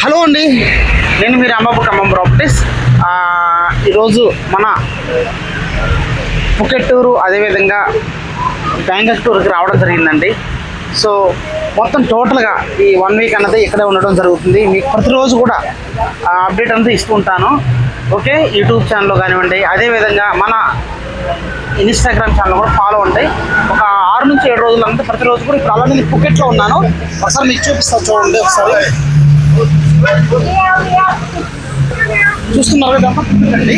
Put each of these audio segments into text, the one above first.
Hello అండి, నేను మీ Rambabu Khammam properties. ఈరోజు మన ఫుకెట్ టూరు అదేవిధంగా బ్యాంకాక్ టూర్కి రావడం జరిగిందండి. సో మొత్తం టోటల్గా ఈ 1 వీక్ అన్నది ఇక్కడే ఉండడం జరుగుతుంది. మీకు ప్రతిరోజు కూడా అప్డేట్ అంతా ఇస్తూ ఉంటాను. ఓకే, యూట్యూబ్ ఛానల్లో కానివ్వండి, అదేవిధంగా మన ఇన్స్టాగ్రామ్ ఛానల్ కూడా ఫాలో ఉంటాయి. ఒక 6 నుంచి 7 రోజులు అంతా ప్రతిరోజు కూడా. ఇప్పుడు అలా నేను ఫుకెట్లో ఉన్నాను, ఒకసారి మీకు చూపిస్తాను చూడండి. ఒకసారి చూస్తున్నారు కదా, అండి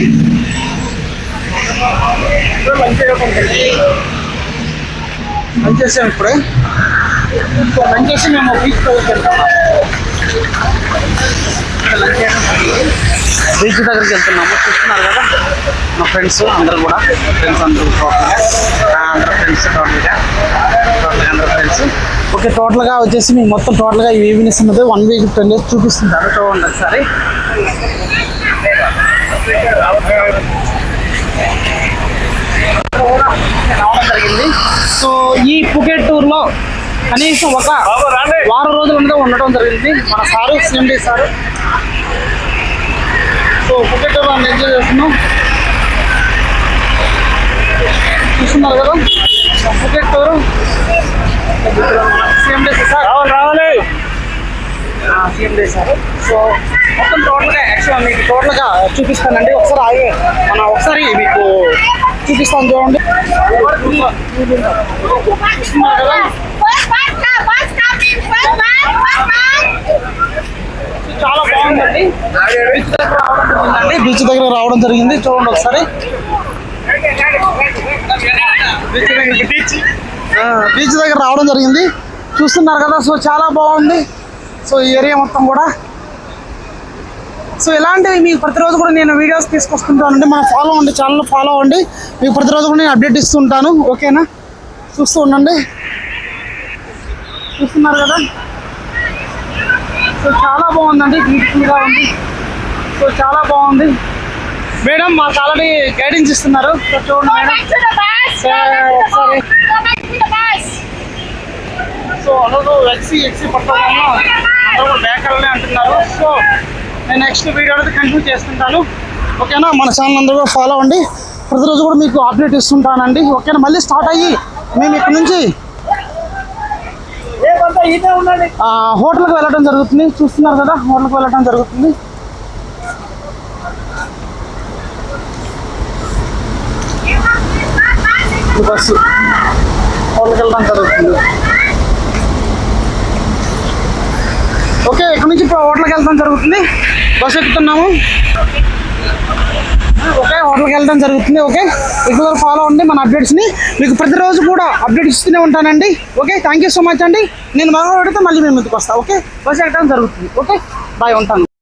లంచ్ చేసాము ఇప్పుడే. లంచ్ చేసి మేము బీచ్ వెళ్తున్నాము. బీచ్ దగ్గరికి వెళ్తున్నాము. చూస్తున్నారు కదా మా ఫ్రెండ్స్ అందరూ కూడా. అందరూ అందరూ ఫ్రెండ్స్ టోటల్గా అందరూ ఫ్రెండ్స్. ఓకే, టోటల్గా వచ్చేసి మీకు మొత్తం టోటల్గా ఈ ఈవినింగ్స్ ఉన్నది 1 వీక్ 10 డేస్ చూపిస్తుంటారు. చూడండి ఒకసారి. రావడం జరిగింది. సో ఈ ఫుకెట్ టూర్లో కనీసం ఒక వారం రోజులు ఉండడం జరిగింది మన sir, CMD sir. So Phuket టూర్లో ఎంజాయ్ చేస్తున్నాం. చూస్తున్నారు కదా ఫుకెట్ టూరు. సిఎండి సార్ రావాలి, సిఎండి సార్. సో మొత్తం టోటల్గా యాక్చువల్గా మీకు టోటల్గా చూపిస్తానండి. ఒకసారి మీకు చూపిస్తాను చూడండి. చూస్తున్నారు కదా, చాలా బాగుందండి. బీచ్ దగ్గర రావడం జరిగింది. చూడండి ఒకసారి. బీచ్ దగ్గర రావడం జరిగింది. చూస్తున్నారు కదా. సో చాలా బాగుంది. సో ఈ ఏరియా మొత్తం కూడా. సో ఇలాంటివి మీకు ప్రతిరోజు కూడా నేను వీడియోస్ తీసుకొస్తుంటానండి. మన ఫాలో అవ్వండి, ఛానల్ ఫాలో అవ్వండి. మీకు ప్రతిరోజు కూడా నేను అప్డేట్ ఇస్తుంటాను. ఓకేనా, చూస్తూ ఉండండి. చూస్తున్నారు కదా. సో చాలా బాగుందండి, బ్యూటిఫుల్గా ఉంది. సో చాలా బాగుంది. మేడం మాకు ఆల్రెడీ గైడెన్స్ ఇస్తున్నారు. సో చూడండి మేడం ఒకసారి. సో అందరూ ఎక్సీ పట్టుకోవడంలో అందరూ బ్యాకర్లనే అంటున్నారు. సో నేను నెక్స్ట్ వీడియో అనేది కంటిన్యూ చేస్తుంటాను. ఓకేనా, మన ఛానల్ అందరూ కూడా ఫాలో అవ్వండి. ప్రతిరోజు కూడా మీకు అప్డేట్ ఇస్తుంటానండి. ఓకేనా, మళ్ళీ స్టార్ట్ అయ్యి మేము ఇక్కడ నుంచి హోటల్కి వెళ్ళడం జరుగుతుంది. చూస్తున్నారు కదా, హోటల్కి వెళ్ళడం జరుగుతుంది. బస్సు హోటల్కి వెళ్ళడం జరుగుతుంది. ఓకే, ఇక్కడ నుంచి ఇప్పుడు హోటల్కి వెళ్తాం జరుగుతుంది. బస్సు ఎక్కుతున్నాము. ఓకే, హోటల్కి వెళ్ళడం జరుగుతుంది. ఓకే, రెగ్యులర్ ఫాలో అవ్వండి మన అప్డేట్స్ని. మీకు ప్రతిరోజు కూడా అప్డేట్ ఇస్తూనే ఉంటానండి. Okay, thank you so much అండి. నేను మరో పెడితే మళ్ళీ మేము ముందుకు వస్తాను. ఓకే, బస్సు ఎక్కడం జరుగుతుంది. ఓకే, బాయ్, ఉంటాను.